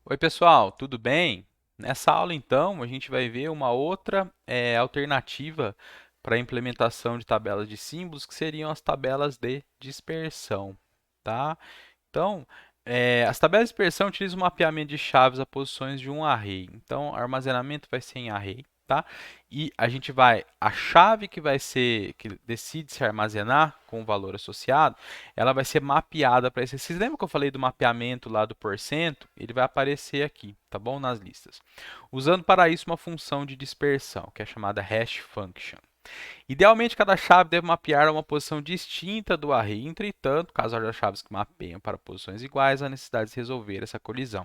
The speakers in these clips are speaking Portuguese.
Oi, pessoal, tudo bem? Nessa aula, então, a gente vai ver uma outra alternativa para a implementação de tabelas de símbolos, que seriam as tabelas de dispersão, tá? Então, as tabelas de dispersão utilizam o mapeamento de chaves a posições de um array. Então, o armazenamento vai ser em array, tá? E a chave que decide se armazenar com o valor associado, ela vai ser mapeada para esse. Vocês lembram que eu falei do mapeamento lá do porcento? Ele vai aparecer aqui, tá bom? Nas listas. Usando para isso uma função de dispersão, que é chamada hash function. Idealmente, cada chave deve mapear a uma posição distinta do array. Entretanto, caso haja chaves que mapeiam para posições iguais, há necessidade de resolver essa colisão.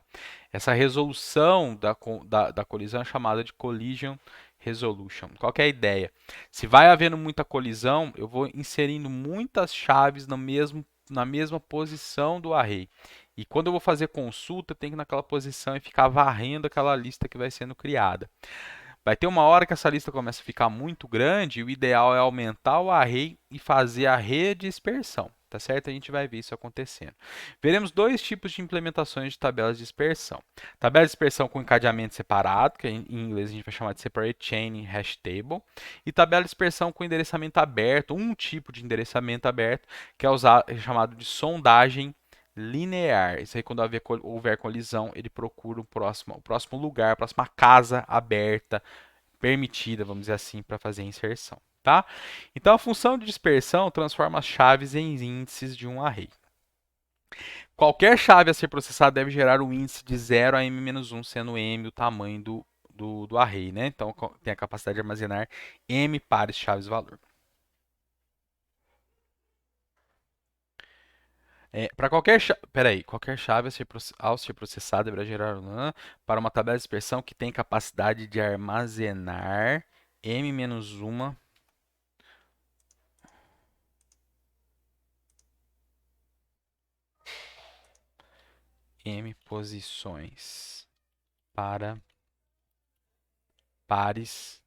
Essa resolução da colisão é chamada de collision resolution. Qual que é a ideia? Se vai havendo muita colisão, eu vou inserindo muitas chaves na mesma posição do array. E quando eu vou fazer consulta, eu tenho que ir naquela posição e ficar varrendo aquela lista que vai sendo criada. Vai ter uma hora que essa lista começa a ficar muito grande, e o ideal é aumentar o array e fazer a redispersão, tá certo? A gente vai ver isso acontecendo. Veremos dois tipos de implementações de tabelas de dispersão. Tabela de dispersão com encadeamento separado, que em inglês a gente vai chamar de separate chain hash table, e tabela de dispersão com endereçamento aberto, um tipo de endereçamento aberto, que é chamado de sondagem linear. Isso aí, quando houver colisão, ele procura o próximo lugar, a próxima casa aberta, permitida, vamos dizer assim, para fazer a inserção. Tá? Então, a função de dispersão transforma as chaves em índices de um array. Qualquer chave a ser processada deve gerar um índice de 0 a m-1, sendo m o tamanho do array. Né? Então, tem a capacidade de armazenar m pares chaves-valor. Para qualquer chave ao ser processada deverá gerar para uma tabela de dispersão que tem capacidade de armazenar m-1 m posições para pares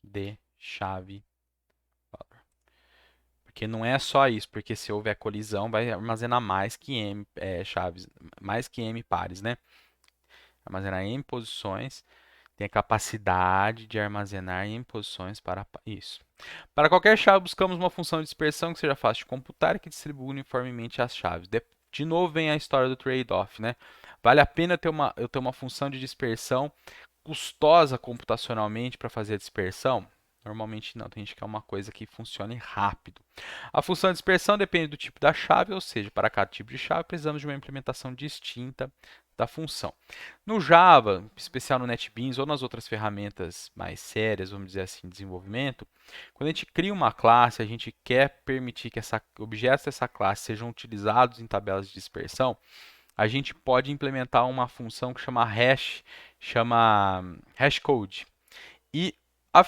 de chave valor. Porque não é só isso, porque se houver colisão vai armazenar mais que m chaves, mais que m pares, né? Armazenar m posições, tem a capacidade de armazenar em posições para isso. Para qualquer chave, buscamos uma função de dispersão que seja fácil de computar e que distribua uniformemente as chaves. De novo vem a história do trade-off, né? Vale a pena eu ter uma função de dispersão custosa computacionalmente para fazer a dispersão? Normalmente não, tem gente que quer uma coisa que funcione rápido. A função de dispersão depende do tipo da chave, ou seja, para cada tipo de chave precisamos de uma implementação distinta da função. No Java, em especial no NetBeans ou nas outras ferramentas mais sérias, vamos dizer assim, de desenvolvimento, quando a gente cria uma classe, a gente quer permitir que objetos dessa classe sejam utilizados em tabelas de dispersão, a gente pode implementar uma função que chama hashcode. E a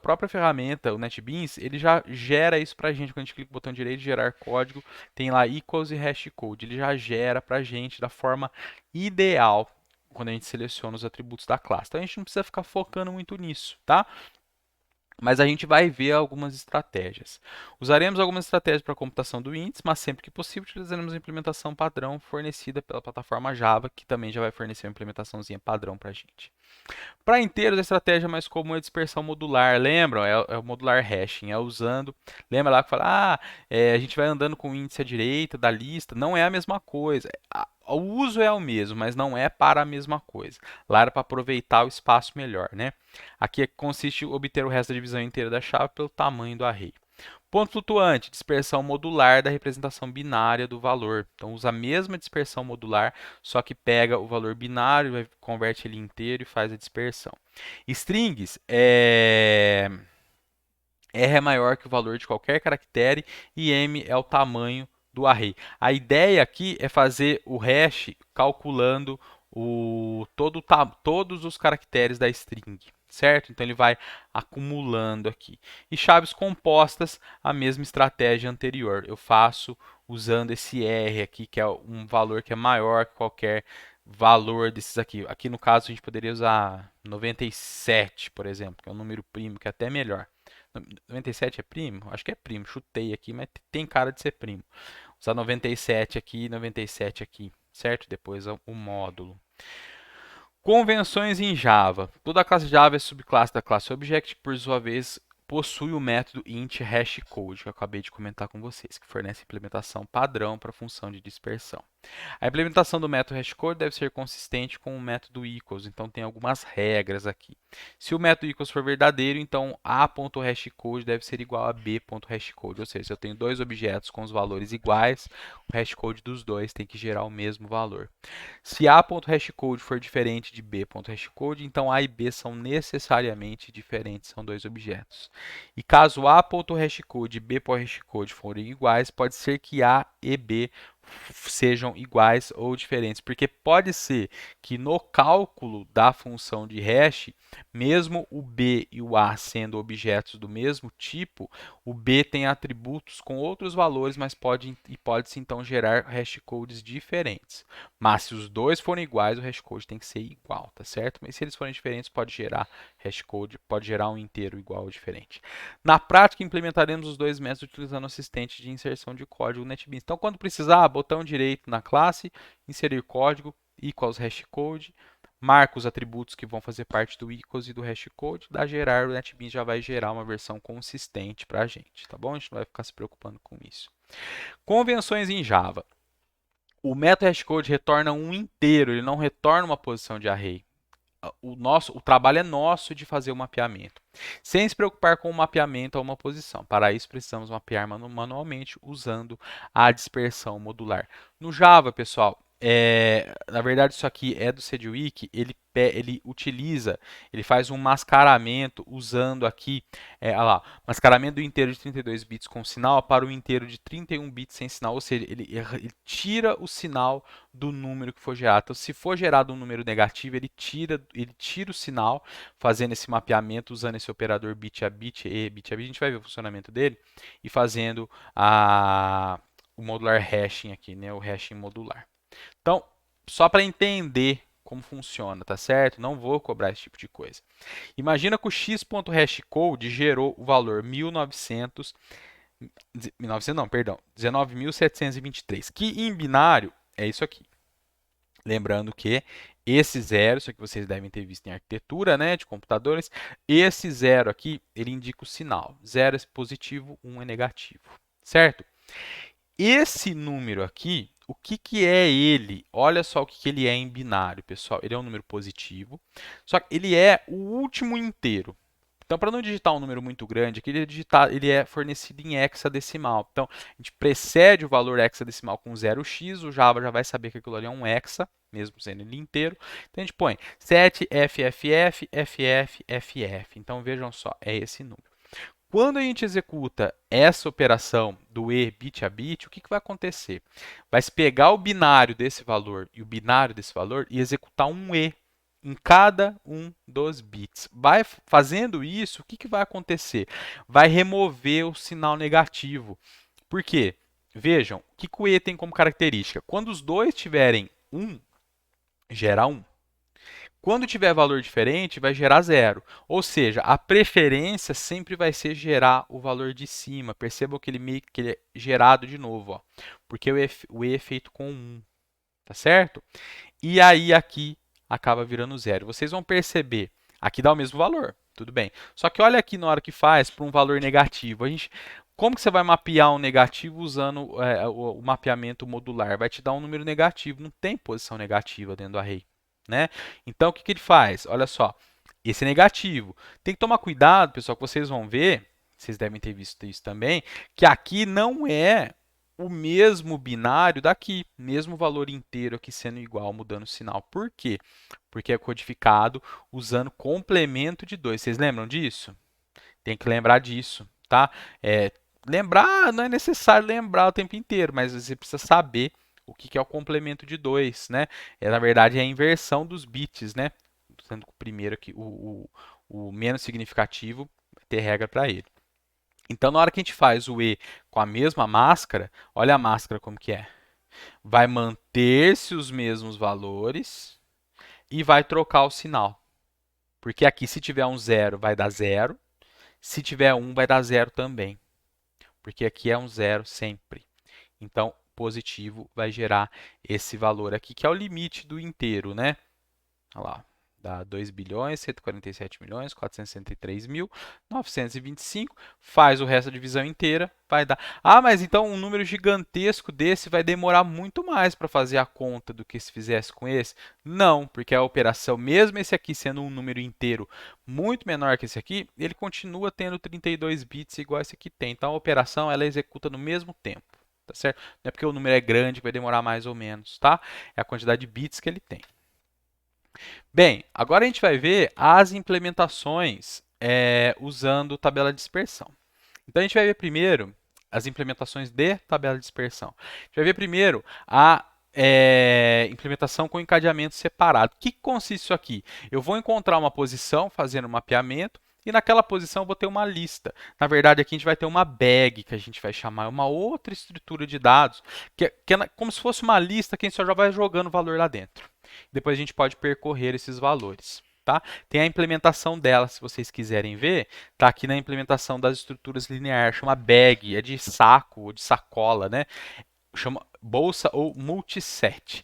própria ferramenta, o NetBeans, ele já gera isso para a gente. Quando a gente clica no botão direito de gerar código, tem lá equals e hashcode. Ele já gera para a gente da forma ideal quando a gente seleciona os atributos da classe. Então a gente não precisa ficar focando muito nisso, tá? Mas a gente vai ver algumas estratégias. Usaremos algumas estratégias para a computação do índice, mas sempre que possível utilizaremos a implementação padrão fornecida pela plataforma Java, que também já vai fornecer uma implementaçãozinha padrão para a gente. Para inteiros, a estratégia mais comum é a dispersão modular. Lembram? É o modular hashing. É usando. Lembra lá que fala, a gente vai andando com o índice à direita da lista. Não é a mesma coisa. O uso é o mesmo, mas não é para a mesma coisa. Lá era para aproveitar o espaço melhor, né? Aqui consiste em obter o resto da divisão inteira da chave pelo tamanho do array. Ponto flutuante, dispersão modular da representação binária do valor. Então, usa a mesma dispersão modular, só que pega o valor binário, converte ele inteiro e faz a dispersão. Strings R é maior que o valor de qualquer caractere e M é o tamanho do array. A ideia aqui é fazer o hash calculando todos os caracteres da string, certo? Então ele vai acumulando aqui. E chaves compostas, a mesma estratégia anterior. Eu faço usando esse R aqui, que é um valor que é maior que qualquer valor desses aqui. Aqui no caso a gente poderia usar 97, por exemplo, que é um número primo, que é até melhor. 97 é primo? Acho que é primo. Chutei aqui, mas tem cara de ser primo. Usar 97 aqui e 97 aqui. certo? Depois o módulo. Convenções em Java. Toda a classe Java é subclasse da classe Object, que por sua vez possui o método int hashcode, que eu acabei de comentar com vocês, que fornece implementação padrão para a função de dispersão. A implementação do método hashcode deve ser consistente com o método equals, então tem algumas regras aqui. Se o método equals for verdadeiro, então a.hashcode deve ser igual a b.hashcode, ou seja, se eu tenho dois objetos com os valores iguais, o hashcode dos dois tem que gerar o mesmo valor. Se a.hashcode for diferente de b.hashcode, então a e b são necessariamente diferentes, são dois objetos. E caso a.hashcode e b.hashcode forem iguais, pode ser que a e b sejam iguais ou diferentes, porque pode ser que no cálculo da função de hash, mesmo o b e o a sendo objetos do mesmo tipo, o b tem atributos com outros valores, mas pode-se então gerar hashcodes diferentes. Mas se os dois forem iguais, o hashcode tem que ser igual, tá certo? Mas se eles forem diferentes, pode gerar hashcode, pode gerar um inteiro igual ou diferente. Na prática, implementaremos os dois métodos utilizando o assistente de inserção de código NetBeans. Então, quando precisar, botão direito na classe, inserir código, equals hashcode, marca os atributos que vão fazer parte do equals e do hashcode, dá gerar, o NetBeans já vai gerar uma versão consistente para a gente, tá bom? A gente não vai ficar se preocupando com isso. Convenções em Java. O método hashcode retorna um inteiro, ele não retorna uma posição de array. O trabalho é nosso de fazer o mapeamento, sem se preocupar com o mapeamento a uma posição. Para isso, precisamos mapear manualmente usando a dispersão modular. No Java, pessoal, na verdade isso aqui é do CDWiki, ele utiliza, ele faz um mascaramento usando aqui, olha lá, mascaramento do inteiro de 32 bits com sinal para o inteiro de 31 bits sem sinal, ou seja, ele tira o sinal do número que for gerado. Então, se for gerado um número negativo, ele tira o sinal, fazendo esse mapeamento, usando esse operador bit a bit e bit a bit. A gente vai ver o funcionamento dele e fazendo o modular hashing aqui, né? O hashing modular. Então, só para entender como funciona, tá certo? Não vou cobrar esse tipo de coisa. Imagina que o x.hashcode gerou o valor 1900, 1900 não, perdão, 19.723, que em binário é isso aqui. Lembrando que esse zero, isso aqui vocês devem ter visto em arquitetura, né, de computadores, esse zero aqui, ele indica o sinal. 0 é positivo, 1 é negativo, certo? Esse número aqui, o que, que é ele? Olha só o que, que ele é em binário, pessoal. Ele é um número positivo, só que ele é o último inteiro. Então, para não digitar um número muito grande, aqui ele é fornecido em hexadecimal. Então, a gente precede o valor hexadecimal com 0x, o Java já vai saber que aquilo ali é um hexa, mesmo sendo ele inteiro. Então, a gente põe 7FFF. Então, vejam só, é esse número. Quando a gente executa essa operação do E bit a bit, o que, que vai acontecer? Vai se pegar o binário desse valor e o binário desse valor e executar um E em cada um dos bits. Vai fazendo isso, o que, que vai acontecer? Vai remover o sinal negativo. Por quê? Vejam, o que, que o E tem como característica? Quando os dois tiverem 1, gera 1. Quando tiver valor diferente, vai gerar 0. Ou seja, a preferência sempre vai ser gerar o valor de cima. Percebam que ele é gerado de novo, ó, porque o E é feito com 1. Tá certo? E aí aqui acaba virando 0. Vocês vão perceber, aqui dá o mesmo valor, tudo bem. Só que olha aqui na hora que faz para um valor negativo. Como que você vai mapear um negativo usando o mapeamento modular? Vai te dar um número negativo, não tem posição negativa dentro do array. Né? Então, o que, que ele faz? Olha só, esse é negativo. Tem que tomar cuidado, pessoal, que vocês vão ver, vocês devem ter visto isso também, que aqui não é o mesmo binário daqui, mesmo valor inteiro aqui sendo igual, mudando o sinal. Por quê? Porque é codificado usando complemento de 2. Vocês lembram disso? Tem que lembrar disso, tá? Lembrar, não é necessário lembrar o tempo inteiro, mas você precisa saber o que é o complemento de 2, né? Na verdade, é a inversão dos bits, né? Sendo que o primeiro aqui, o menos significativo, vai ter regra para ele. Então, na hora que a gente faz o E com a mesma máscara, olha a máscara como que é. Vai manter-se os mesmos valores e vai trocar o sinal. Porque aqui, se tiver um 0, vai dar 0. Se tiver 1, vai dar 0 também. Porque aqui é um 0 sempre. Então, positivo vai gerar esse valor aqui, que é o limite do inteiro, né? Olha lá, dá 2 bilhões, 147 milhões, 463 mil, 925, faz o resto da divisão inteira, vai dar... Ah, mas então um número gigantesco desse vai demorar muito mais para fazer a conta do que se fizesse com esse? Não, porque a operação, mesmo esse aqui sendo um número inteiro muito menor que esse aqui, ele continua tendo 32 bits igual esse aqui tem. Então a operação ela executa no mesmo tempo, tá certo? Não é porque o número é grande que vai demorar mais ou menos, tá? É a quantidade de bits que ele tem. Bem, agora a gente vai ver as implementações usando tabela de dispersão. Então a gente vai ver primeiro as implementações de tabela de dispersão. A gente vai ver primeiro a implementação com encadeamento separado. O que consiste isso aqui? Eu vou encontrar uma posição fazendo um mapeamento e naquela posição eu vou ter uma lista. Na verdade, aqui a gente vai ter uma bag, que a gente vai chamar uma outra estrutura de dados, que é como se fosse uma lista que a gente só já vai jogando valor lá dentro. Depois a gente pode percorrer esses valores. Tá? Tem a implementação dela, se vocês quiserem ver, está aqui na implementação das estruturas lineares, chama bag, é de saco ou de sacola, né? Chama bolsa ou multiset.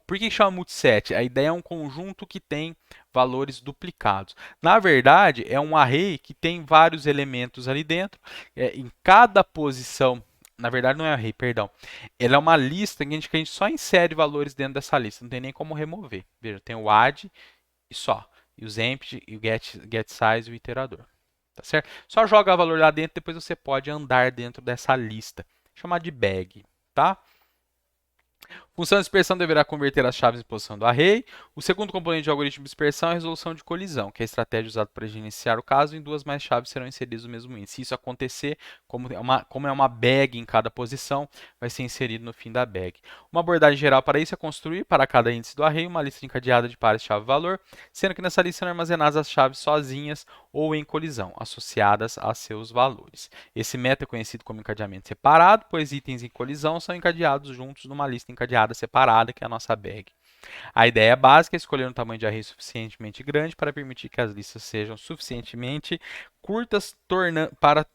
Por que chama multiset? A ideia é um conjunto que tem valores duplicados. Na verdade, é um array que tem vários elementos ali dentro. Em cada posição, na verdade não é array, perdão. Ela é uma lista que a gente só insere valores dentro dessa lista, não tem nem como remover. Veja, tem o add e só. E os empty, e o get size e o iterador. Tá certo? Só joga valor lá dentro, depois você pode andar dentro dessa lista. Chamar de bag, tá? Função de dispersão deverá converter as chaves em posição do array. O segundo componente do algoritmo de dispersão é a resolução de colisão, que é a estratégia usada para gerenciar o caso em duas mais chaves serão inseridas no mesmo índice. Se isso acontecer, como é uma bag em cada posição, vai ser inserido no fim da bag. Uma abordagem geral para isso é construir, para cada índice do array, uma lista encadeada de pares chave-valor, sendo que nessa lista serão armazenadas as chaves sozinhas ou em colisão, associadas a seus valores. Esse método é conhecido como encadeamento separado, pois itens em colisão são encadeados juntos numa lista encadeada separada, que é a nossa bag. A ideia básica é escolher um tamanho de array suficientemente grande para permitir que as listas sejam suficientemente curtas para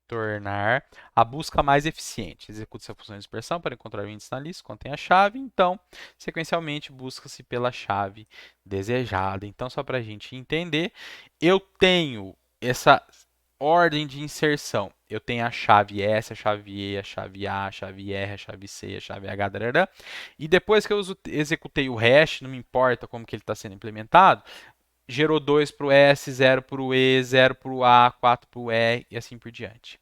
tornar a busca mais eficiente. Executa essa função de dispersão para encontrar o índice na lista, contém a chave, então, sequencialmente, busca-se pela chave desejada. Então, só para a gente entender, eu tenho essa ordem de inserção. Eu tenho a chave S, a chave E, a chave A, a chave R, a chave C, a chave H, e depois que eu executei o hash, não me importa como que ele está sendo implementado, gerou 2 para o S, 0 para o E, 0 para o A, 4 para o E e assim por diante.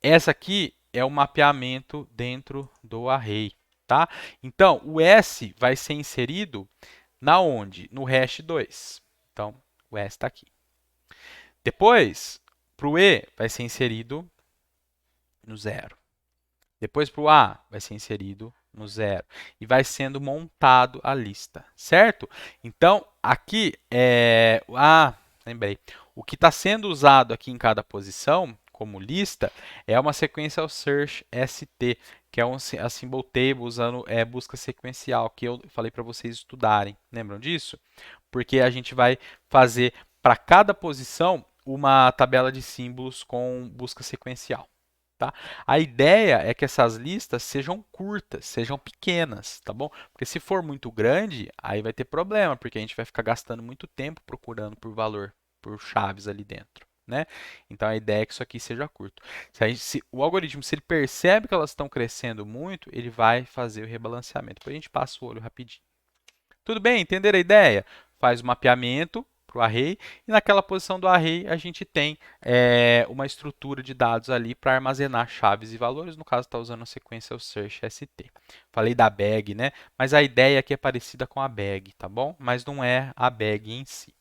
Essa aqui é o mapeamento dentro do array, tá? Então, o S vai ser inserido na onde? No hash 2. Então, o S está aqui. Depois, para o E, vai ser inserido no 0. Depois, para o A, vai ser inserido no 0. E vai sendo montado a lista, certo? Então, aqui lembrei. O que está sendo usado aqui em cada posição, como lista, é uma sequência search ST, que é a symbol table usando busca sequencial, que eu falei para vocês estudarem. Lembram disso? Porque a gente vai fazer para cada posição uma tabela de símbolos com busca sequencial. Tá? A ideia é que essas listas sejam curtas, sejam pequenas, tá bom? Porque se for muito grande, aí vai ter problema, porque a gente vai ficar gastando muito tempo procurando por valor, por chaves ali dentro, né? Então a ideia é que isso aqui seja curto. Se o algoritmo, se ele percebe que elas estão crescendo muito, ele vai fazer o rebalanceamento. Depois a gente passa o olho rapidinho. Tudo bem? Entenderam a ideia? Faz o mapeamento para o array e naquela posição do array a gente tem uma estrutura de dados ali para armazenar chaves e valores. No caso, está usando a sequência search ST. Falei da bag, né? Mas a ideia aqui é parecida com a bag, tá bom? Mas não é a bag em si.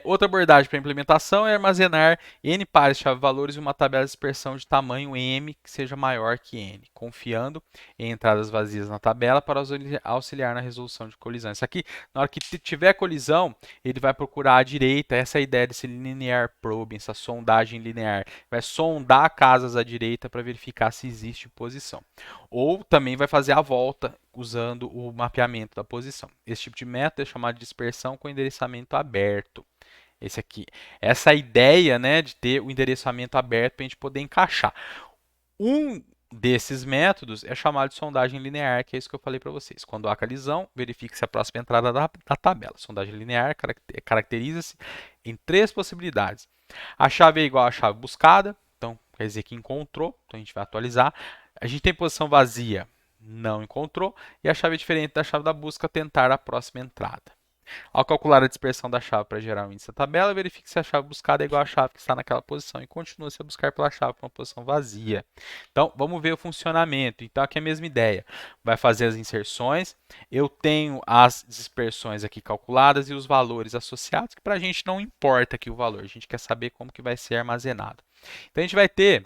Outra abordagem para implementação é armazenar n pares de chave-valores em uma tabela de dispersão de tamanho m que seja maior que n, confiando em entradas vazias na tabela para auxiliar na resolução de colisão. Isso aqui, na hora que tiver colisão, ele vai procurar à direita, essa é a ideia desse linear probing, essa sondagem linear. Vai sondar casas à direita para verificar se existe posição. Ou também vai fazer a volta usando o mapeamento da posição. Esse tipo de método é chamado de dispersão com endereçamento aberto. Esse aqui. Essa ideia, né, de ter o endereçamento aberto para a gente poder encaixar. Um desses métodos é chamado de sondagem linear, que é isso que eu falei para vocês. Quando há colisão, verifique-se a próxima entrada da tabela. Sondagem linear caracteriza-se em três possibilidades. A chave é igual à chave buscada, então quer dizer que encontrou, então a gente vai atualizar. A gente tem posição vazia, não encontrou, e a chave é diferente da chave da busca, tentar a próxima entrada. Ao calcular a dispersão da chave para gerar o índice da tabela, verifique se a chave buscada é igual à chave que está naquela posição e continue-se a buscar pela chave para uma posição vazia. Então, vamos ver o funcionamento. Então, aqui é a mesma ideia. Vai fazer as inserções. Eu tenho as dispersões aqui calculadas e os valores associados, que para a gente não importa aqui o valor. A gente quer saber como que vai ser armazenado. Então, a gente vai ter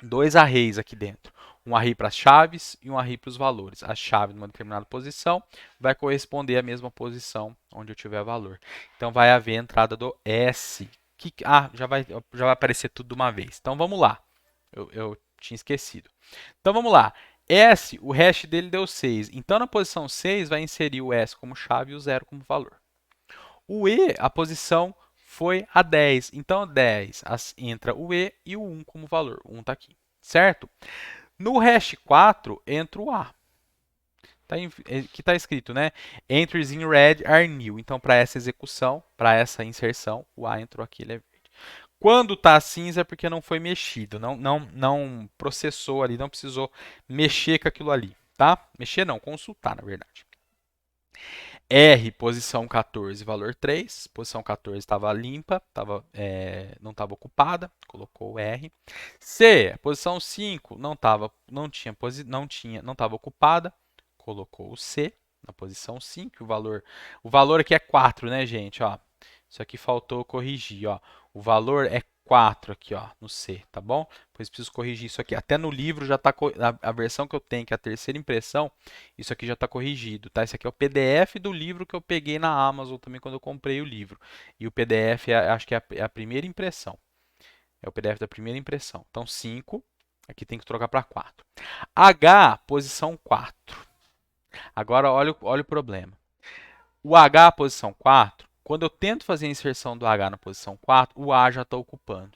dois arrays aqui dentro. Um array para as chaves e um array para os valores. A chave numa determinada posição vai corresponder à mesma posição onde eu tiver valor. Então, vai haver a entrada do S. Já vai aparecer tudo de uma vez. Então, vamos lá. Eu tinha esquecido. Então, vamos lá. S, o hash dele deu 6. Então, na posição 6, vai inserir o S como chave e o 0 como valor. O E, a posição foi a 10. Então, 10 entra o E e o 1 como valor. O 1 está aqui, certo? No hash 4, entra o A. Aqui está escrito, né? Entries in red are new. Então, para essa execução, para essa inserção, o A entrou aqui, ele é verde. Quando está cinza é porque não foi mexido, não processou ali, não precisou mexer com aquilo ali, tá? Mexer não, consultar, na verdade. R, posição 14, valor 3. Posição 14 estava limpa, não estava ocupada, colocou o R. C, posição 5, não estava ocupada, colocou o C na posição 5. O valor aqui é 4, né, gente? Ó, isso aqui faltou corrigir. Ó. O valor é 4 aqui, ó, no C, tá bom? Pois preciso corrigir isso aqui. Até no livro já está a versão que eu tenho, que é a terceira impressão, isso aqui já está corrigido, tá? Esse aqui é o PDF do livro que eu peguei na Amazon também quando eu comprei o livro. E o PDF acho que é a primeira impressão. É o PDF da primeira impressão. Então 5, aqui tem que trocar para 4. H, posição 4. Agora olha o problema. O H, posição 4, quando eu tento fazer a inserção do H na posição 4, o A já está ocupando.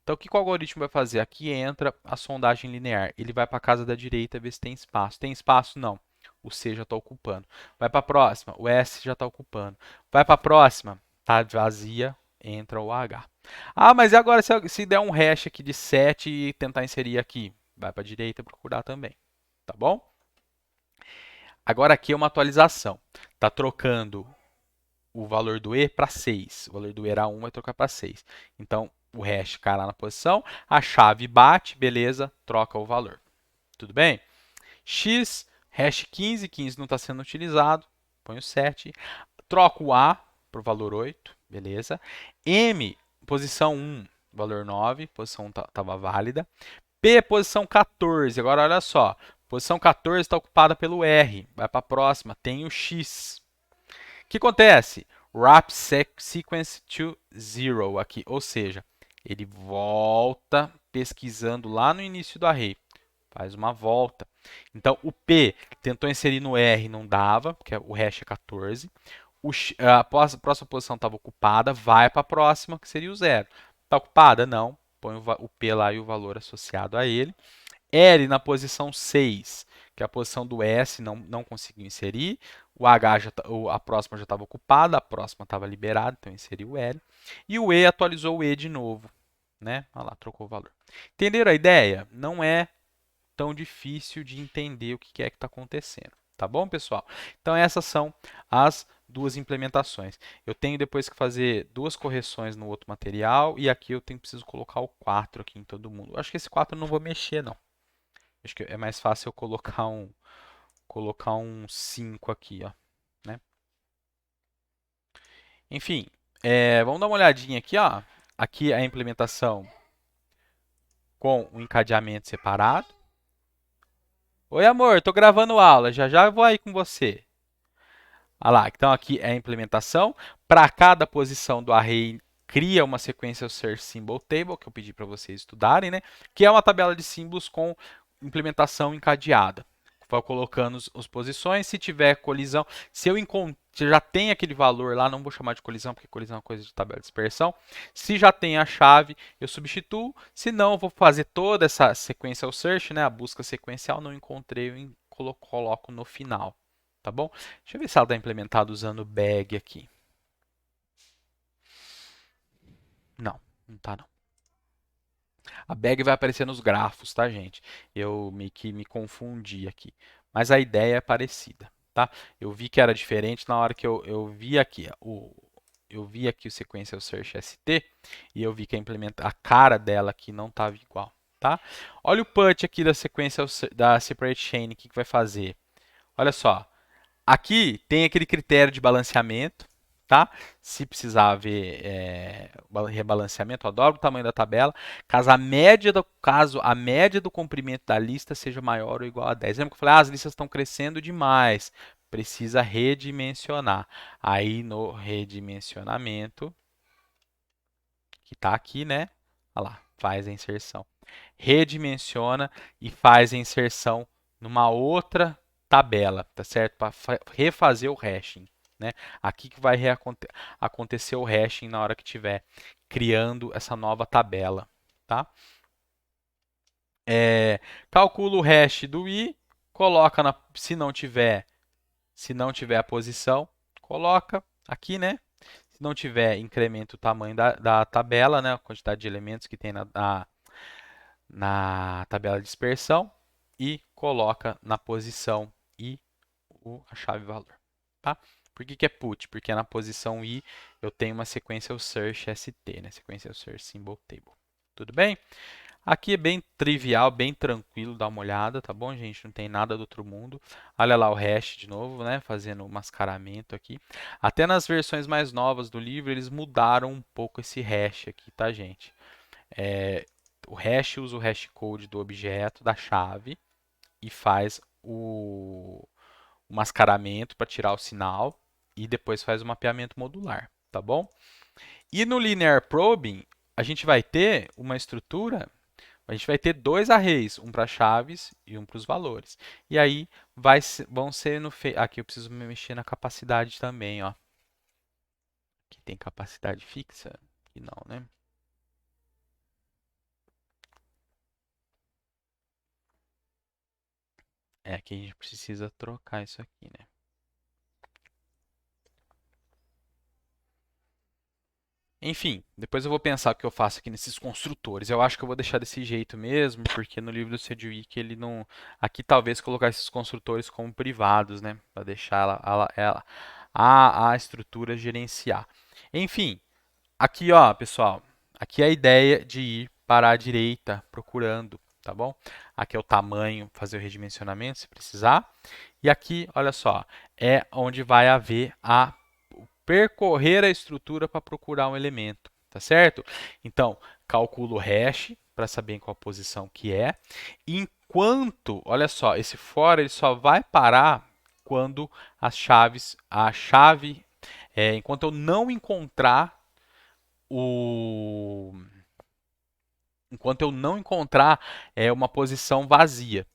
Então, o que o algoritmo vai fazer? Aqui entra a sondagem linear. Ele vai para a casa da direita ver se tem espaço. Tem espaço? Não. O C já está ocupando. Vai para a próxima. O S já está ocupando. Vai para a próxima. Está vazia. Entra o H. Ah, mas e agora se der um hash aqui de 7 e tentar inserir aqui? Vai para a direita procurar também. Tá bom? Agora aqui é uma atualização. Está trocando o valor do E para 6. O valor do E era 1, vai trocar para 6. Então, o hash cai lá na posição, a chave bate, beleza, troca o valor. Tudo bem? X, hash 15, 15 não está sendo utilizado, põe o 7. Troco o A para o valor 8, beleza. M, posição 1, valor 9, posição estava válida. P, posição 14, agora olha só, posição 14 está ocupada pelo R, vai para a próxima, tem o X. O que acontece? Wrap sequence to 0 aqui, ou seja, ele volta pesquisando lá no início do array, faz uma volta. Então, o P tentou inserir no R, não dava, porque o hash é 14. A próxima posição estava ocupada, vai para a próxima, que seria o 0. Está ocupada? Não. Põe o P lá e o valor associado a ele. L na posição 6, que é a posição do S, não conseguiu inserir. O H, a próxima já estava ocupada, a próxima estava liberada, então inseriu o L. E o E atualizou o E de novo. Né? Olha lá, trocou o valor. Entenderam a ideia? Não é tão difícil de entender o que é que está acontecendo. Tá bom, pessoal? Então, essas são as duas implementações. Eu tenho depois que fazer duas correções no outro material e aqui eu preciso colocar o 4 aqui em todo mundo. Eu acho que esse 4 eu não vou mexer, não. Acho que é mais fácil eu colocar um 5 aqui, ó, né? Enfim, vamos dar uma olhadinha aqui, ó. Aqui é a implementação com o encadeamento separado. Oi, amor, estou gravando aula, já já eu vou aí com você. Olha lá, então aqui é a implementação. Para cada posição do array, cria uma sequência search symbol table, que eu pedi para vocês estudarem, né? Que é uma tabela de símbolos com implementação encadeada. Vou colocando as posições, se tiver colisão, se você já tem aquele valor lá, não vou chamar de colisão, porque colisão é coisa de tabela de dispersão. Se já tem a chave, eu substituo. Se não, eu vou fazer toda essa sequential search, né, a busca sequencial, não encontrei, eu coloco no final, tá bom? Deixa eu ver se ela está implementada usando bag aqui. Não, não está não. A bag vai aparecer nos grafos, tá, gente? Eu meio que me confundi aqui. Mas a ideia é parecida, tá? Eu vi que era diferente na hora que eu vi aqui eu vi aqui o Sequential Search ST e eu vi que a cara dela aqui não estava igual, tá? Olha o put aqui da da Separate Chain, o que vai fazer? Olha só, aqui tem aquele critério de balanceamento, tá? Se precisar ver rebalanceamento, ó, dobra o tamanho da tabela, caso a média do comprimento da lista seja maior ou igual a 10. Lembra que eu falei, as listas estão crescendo demais, precisa redimensionar. Aí no redimensionamento, que está aqui, né? Olha lá, faz a inserção. Redimensiona e faz a inserção numa outra tabela, tá certo? Para refazer o hashing, né? Aqui que vai acontecer o hashing na hora que tiver criando essa nova tabela, tá? Calcula o hash do i, coloca se não tiver a posição, coloca aqui, né? Se não tiver, incrementa o tamanho da tabela, né? A quantidade de elementos que tem na tabela de dispersão e coloca na posição i a chave valor, tá? Por que é put? Porque na posição i eu tenho uma sequência search st, né? Sequência search symbol table. Tudo bem? Aqui é bem trivial, bem tranquilo, dá uma olhada, tá bom, gente? Não tem nada do outro mundo. Olha lá o hash de novo, né? Fazendo o mascaramento aqui. Até nas versões mais novas do livro, eles mudaram um pouco esse hash aqui, tá, gente? O hash usa o hash code do objeto, da chave, e faz o mascaramento para tirar o sinal, e depois faz o mapeamento modular, tá bom? E no linear probing, a gente vai ter uma estrutura. A gente vai ter dois arrays, um para chaves e um para os valores. E aí vão ser no aqui eu preciso mexer na capacidade também, ó. Aqui tem capacidade fixa, aqui não, né? Aqui a gente precisa trocar isso aqui, né? Enfim, depois eu vou pensar o que eu faço aqui nesses construtores. Eu acho que eu vou deixar desse jeito mesmo, porque no livro do Sedgwick ele não. Aqui talvez colocar esses construtores como privados, né? Para deixar a estrutura gerenciar. Enfim, aqui ó, pessoal, aqui é a ideia de ir para a direita procurando, tá bom? Aqui é o tamanho, fazer o redimensionamento se precisar. E aqui, olha só, é onde vai haver a percorrer a estrutura para procurar um elemento, tá certo? Então, calculo o hash para saber em qual posição que é. Enquanto, olha só, esse for ele só vai parar quando enquanto eu não encontrar o enquanto eu não encontrar uma posição vazia.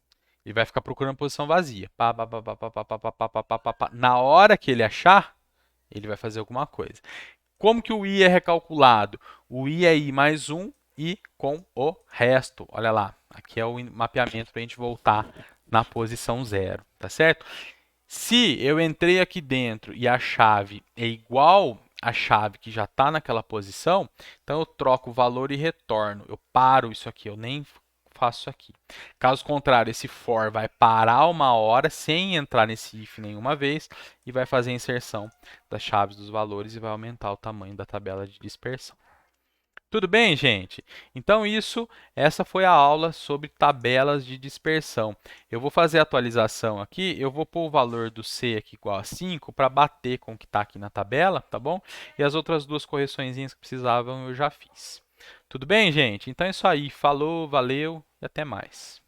Ele vai ficar procurando posição vazia. Pá, pá, pá, pá, pá, pá, pá, pá, pá, pá, pá, pá. Na hora que ele achar, ele vai fazer alguma coisa. Como que o i é recalculado? O i é i mais 1 e com o resto. Olha lá, aqui é o mapeamento para a gente voltar na posição 0, tá certo? Se eu entrei aqui dentro e a chave é igual à chave que já está naquela posição, então eu troco o valor e retorno. Eu paro isso aqui, eu nem faço isso aqui. Caso contrário, esse for vai parar uma hora sem entrar nesse if nenhuma vez e vai fazer a inserção das chaves dos valores e vai aumentar o tamanho da tabela de dispersão. Tudo bem, gente? Então essa foi a aula sobre tabelas de dispersão. Eu vou fazer a atualização aqui, eu vou pôr o valor do C aqui igual a 5 para bater com o que está aqui na tabela, tá bom? E as outras duas correções que precisavam eu já fiz. Tudo bem, gente? Então é isso aí. Falou, valeu e até mais.